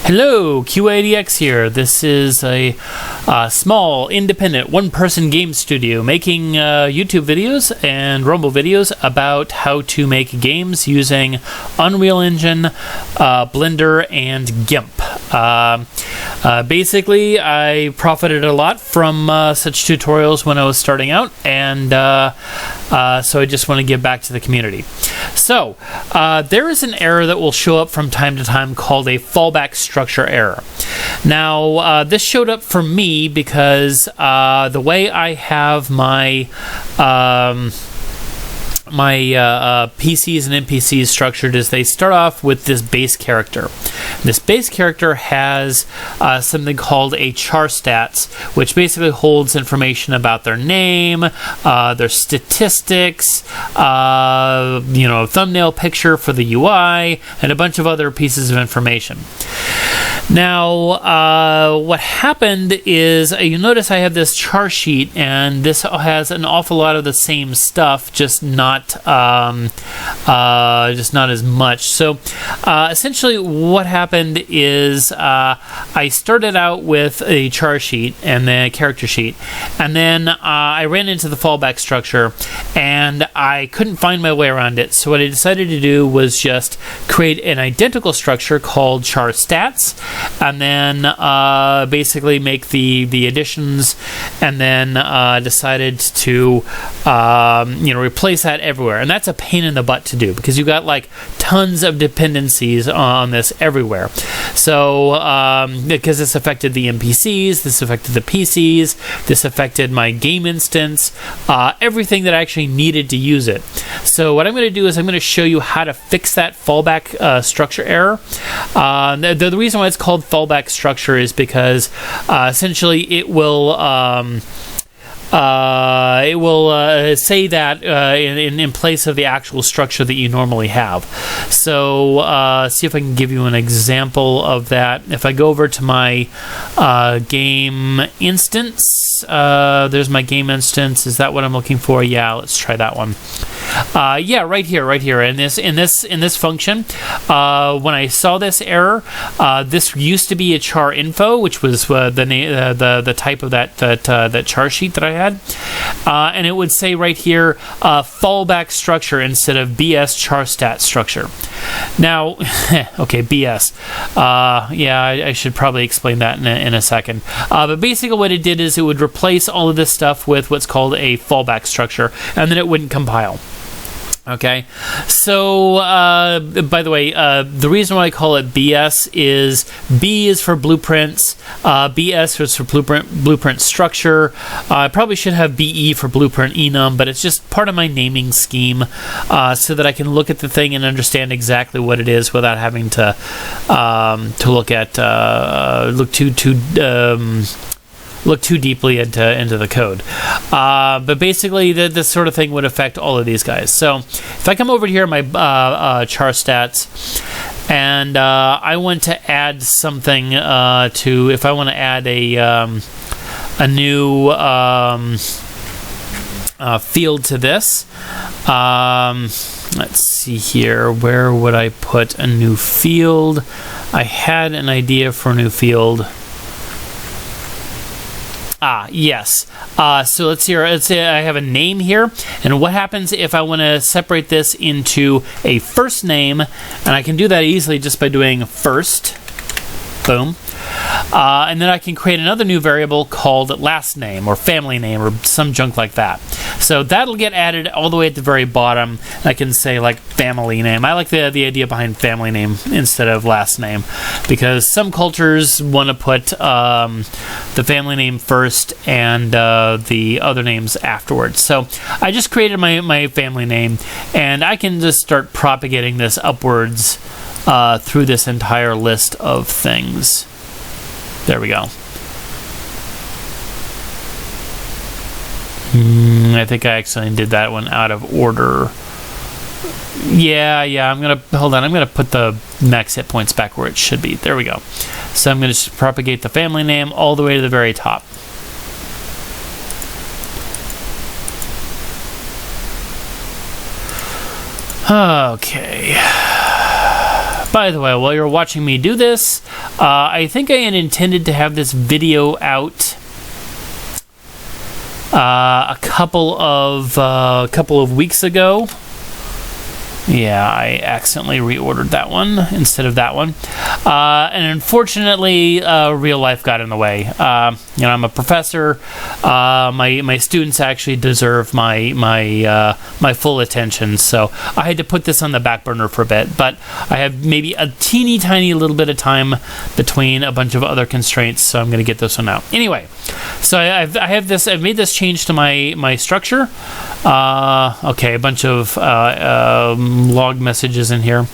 Hello, Q80X here. This is a small, independent, one-person game studio making YouTube videos and Rumble videos about how to make games using Unreal Engine, Blender, and GIMP. Basically, I profited a lot from such tutorials when I was starting out, and so I just want to give back to the community. So, there is an error that will show up from time to time called a fallback structure error. Now, this showed up for me because the way I have my PCs and NPCs structured is they start off with this base character. This base character has something called a char stats, which basically holds information about their name, their statistics, thumbnail picture for the UI, and a bunch of other pieces of information. Now, what happened is you notice I have this char sheet, and this has an awful lot of the same stuff, just not as much. So, essentially, what happened is I started out with a char sheet and then a character sheet, and then I ran into the fallback structure, and I couldn't find my way around it. So, what I decided to do was just create an identical structure called char stats, and then basically make the additions, and then decided to replace that everywhere. And that's a pain in the butt to do because you got like tons of dependencies on this everywhere. So because this affected the NPCs, this affected the PCs, this affected my game instance, everything that I actually needed to use it. So what I'm going to do is I'm going to show you how to fix that fallback structure error. The reason why it's called fallback structure is because essentially it will say that in place of the actual structure that you normally have. So see if I can give you an example of that. If I go over to my game instance, there's my game instance. Is that what I'm looking for? Yeah, let's try that one. Yeah, right here. In this function, when I saw this error, this used to be a char info, which was the type of that char sheet that I had, and it would say right here fallback structure instead of BS char stat structure. Now, okay, BS. Yeah, I should probably explain that in a second. But basically, what it did is it would replace all of this stuff with what's called a fallback structure, and then it wouldn't compile. Okay, so by the way, the reason why I call it BS is B is for blueprints, BS is for blueprint structure. I probably should have BE for blueprint enum, but it's just part of my naming scheme so that I can look at the thing and understand exactly what it is without having to look too deeply into the code. But basically, this sort of thing would affect all of these guys. So if I come over here, my char stats, and I want to add something if I want to add a new field to this. Let's see here. Where would I put a new field? I had an idea for a new field. Yes. So let's say I have a name here, and what happens if I want to separate this into a first name, and I can do that easily just by doing first, boom, and then I can create another new variable called last name or family name or some junk like that. So that'll get added all the way at the very bottom. I can say like family name. I like the idea behind family name instead of last name because some cultures want to put the family name first and the other names afterwards. So I just created my family name, and I can just start propagating this upwards through this entire list of things. There we go. I think I accidentally did that one out of order. Yeah, I'm gonna put the max hit points back where it should be. There we go. So I'm gonna just propagate the family name all the way to the very top. Okay. By the way, while you're watching me do this, I think I had intended to have this video out a couple of weeks ago. Yeah, I accidentally reordered that one instead of that one. And unfortunately, real life got in the way. I'm a professor. My students actually deserve my full attention, so I had to put this on the back burner for a bit. But I have maybe a teeny tiny little bit of time between a bunch of other constraints, so I'm going to get this one out. Anyway, so I've made this change to my structure. Okay, a bunch of log messages in here.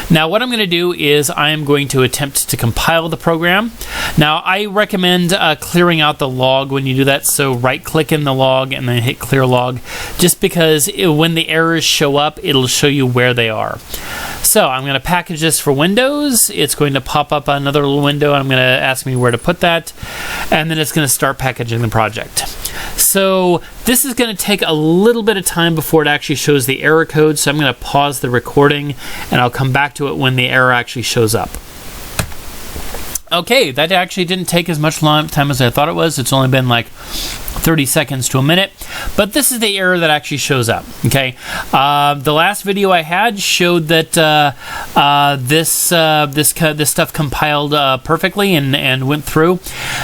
Now what I'm going to do is I am going to attempt to compile the program. Now I recommend clearing out the log when you do that, so right click in the log and then hit clear log, just because when the errors show up, it'll show you where they are. So I'm going to package this for Windows. It's going to pop up another little window and I'm going to ask me where to put that, and then it's going to start packaging the project. So this is going to take a little bit of time before it actually shows the error code, so I'm going to pause the recording and I'll come back to it when the error actually shows up. Okay, that actually didn't take as much time as I thought it was. It's only been like 30 seconds to a minute, but this is the error that actually shows up. Okay, the last video I had showed that this stuff compiled perfectly and went through.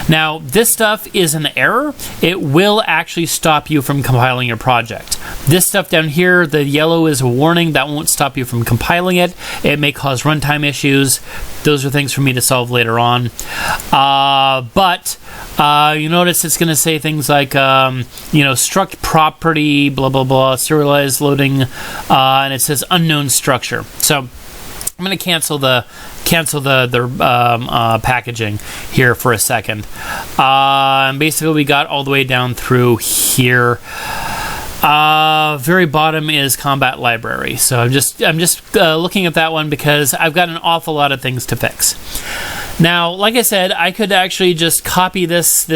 Now this stuff is an error. It will actually stop you from compiling your project. This stuff down here, the yellow is a warning. That won't stop you from compiling it. It may cause runtime issues. Those are things for me to solve later on. But you notice it's going to say things like, struct property, blah, blah, blah, serialized loading, and it says unknown structure. So I'm going to cancel the packaging here for a second. And basically we got all the way down through here. Very bottom is combat library. So I'm just looking at that one because I've got an awful lot of things to fix. Now, like I said, I could actually just copy this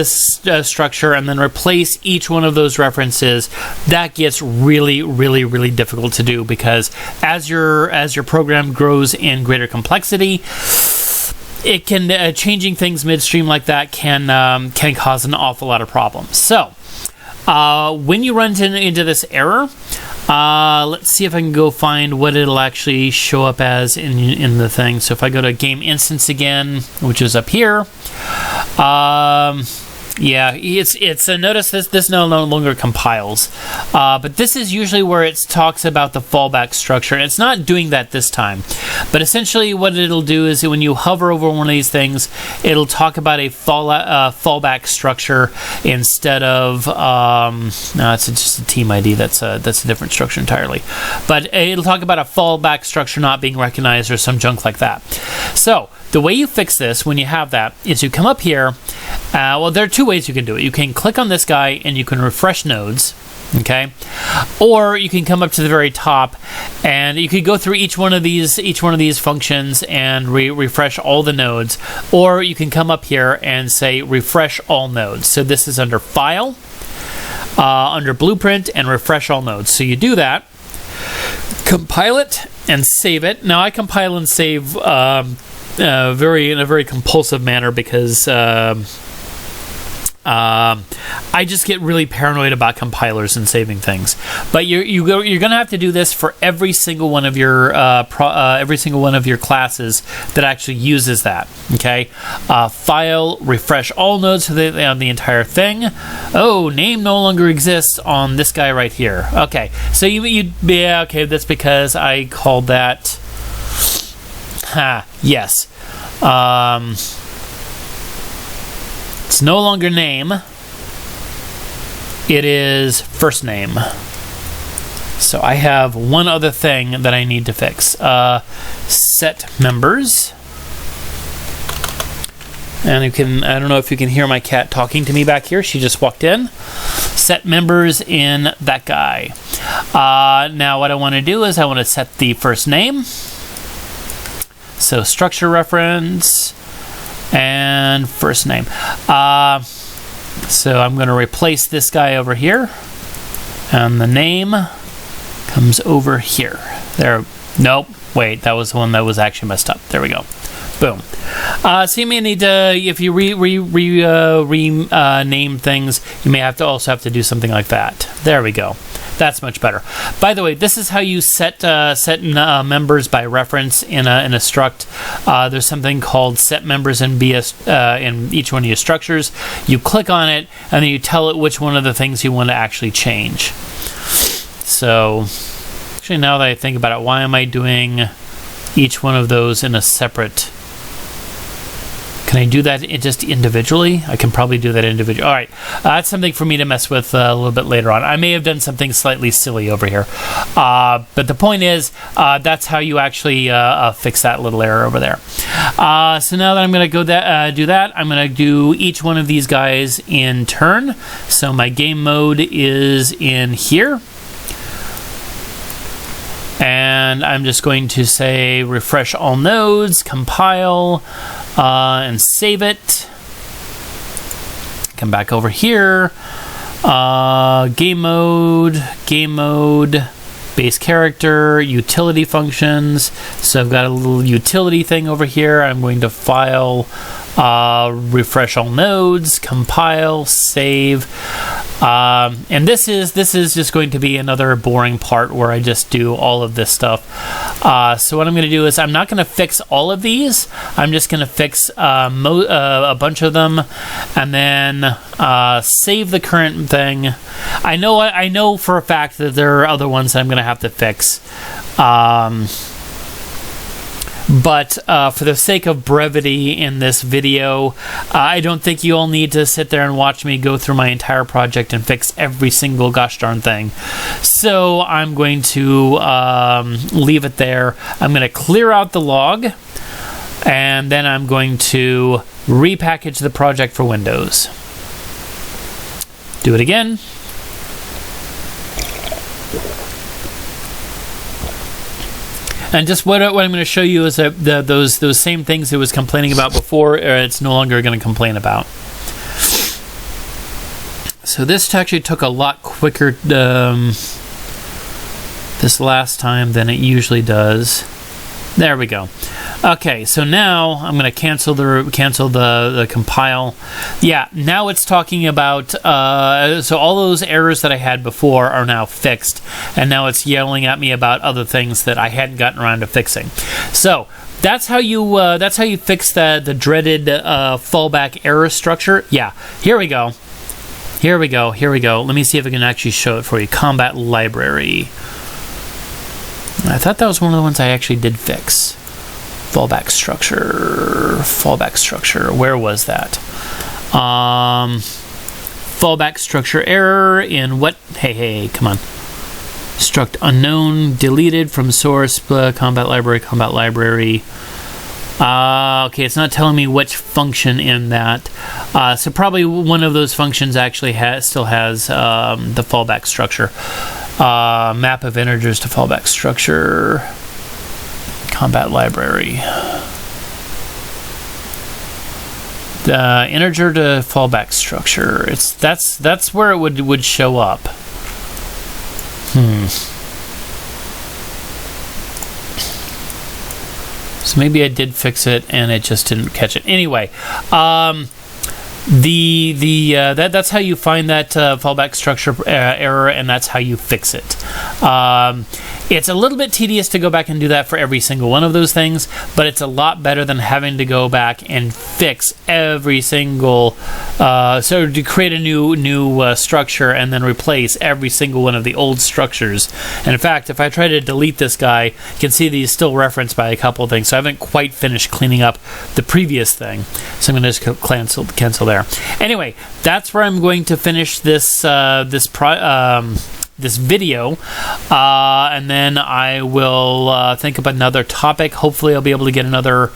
structure and then replace each one of those references. That gets really, really, really difficult to do because as your program grows in greater complexity, it can changing things midstream like that can cause an awful lot of problems. So when you run into this error, let's see if I can go find what it'll actually show up as in the thing. So if I go to game instance again, which is up here, yeah, it's notice this no longer compiles, but this is usually where it talks about the fallback structure, and it's not doing that this time. But essentially what it'll do is when you hover over one of these things, it'll talk about a fallback structure instead of no, it's just a team ID. That's a different structure entirely. But it'll talk about a fallback structure not being recognized or some junk like that. So the way you fix this when you have that is you come up here. Well, there are two ways you can do it. You can click on this guy and you can refresh nodes, okay? Or you can come up to the very top and you could go through each one of these functions and refresh all the nodes. Or you can come up here and say refresh all nodes. So this is under File, under Blueprint, and refresh all nodes. So you do that, compile it, and save it. Now I compile and save in a very compulsive manner because I just get really paranoid about compilers and saving things. But you're going to have to do this for every single one of your classes that actually uses that. Okay, File, refresh all nodes so they on the entire thing. Oh, name no longer exists on this guy right here. Okay, so yeah, okay, that's because I called that. Yes. It's no longer name. It is first name. So I have one other thing that I need to fix. Set members. And I don't know if you can hear my cat talking to me back here. She just walked in. Set members in that guy. Now what I want to do is I want to set the first name. So structure reference and first name. So I'm going to replace this guy over here, and the name comes over here. There. Nope. Wait, that was the one that was actually messed up. There we go. Boom. So you may need to, if you rename things, you may also have to do something like that. There we go. That's much better. By the way, this is how you set members by reference in a struct. There's something called set members in in each one of your structures. You click on it, and then you tell it which one of the things you want to actually change. So, actually, now that I think about it, why am I doing each one of those in a separate? Can I do that just individually? I can probably do that individually. All right, that's something for me to mess with a little bit later on. I may have done something slightly silly over here. But the point is, that's how you actually fix that little error over there. So now that I'm going to go do that, I'm going to do each one of these guys in turn. So my game mode is in here. And I'm just going to say refresh all nodes, compile, and save it. Come back over here. Game mode, base character, utility functions. So I've got a little utility thing over here. I'm going to file, refresh all nodes, compile, save. And this is just going to be another boring part where I just do all of this stuff. So what I'm going to do is I'm not going to fix all of these. I'm just going to fix a bunch of them, and then save the current thing. I know for a fact that there are other ones that I'm going to have to fix. But for the sake of brevity in this video, I don't think you all need to sit there and watch me go through my entire project and fix every single gosh darn thing. So I'm going to leave it there. I'm going to clear out the log, and then I'm going to repackage the project for Windows. Do it again. And just what I'm going to show you is that those same things it was complaining about before, it's no longer going to complain about. So this actually took a lot quicker this last time than it usually does. There we go. Okay, so now I'm going to cancel the compile. Yeah, now it's talking about so all those errors that I had before are now fixed, and now it's yelling at me about other things that I hadn't gotten around to fixing. So that's how you fix the dreaded fallback error structure. Yeah, here we go. Here we go. Let me see if I can actually show it for you. Combat library. I thought that was one of the ones I actually did fix. Fallback structure. Where was that? Fallback structure error in what? Hey, come on. Struct unknown, deleted from source, combat library. Okay, it's not telling me which function in that. So probably one of those functions actually still has the fallback structure. Map of integers to fallback structure. Combat library. The integer to fallback structure. That's where it would show up. So maybe I did fix it and it just didn't catch it. Anyway, that's how you find that fallback structure error, and that's how you fix it. It's a little bit tedious to go back and do that for every single one of those things, but it's a lot better than having to go back and fix every single so to create a new structure and then replace every single one of the old structures. And in fact, if I try to delete this guy, you can see that he's still referenced by a couple of things, so I haven't quite finished cleaning up the previous thing. So I'm going to just cancel there. Anyway, that's where I'm going to finish this this video, and then I will think of another topic. Hopefully I'll be able to get another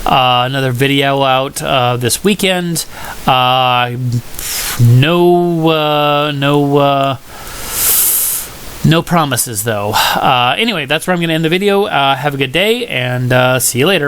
video out this weekend. No promises though. Anyway, that's where I'm going to end the video. Have a good day, and see you later.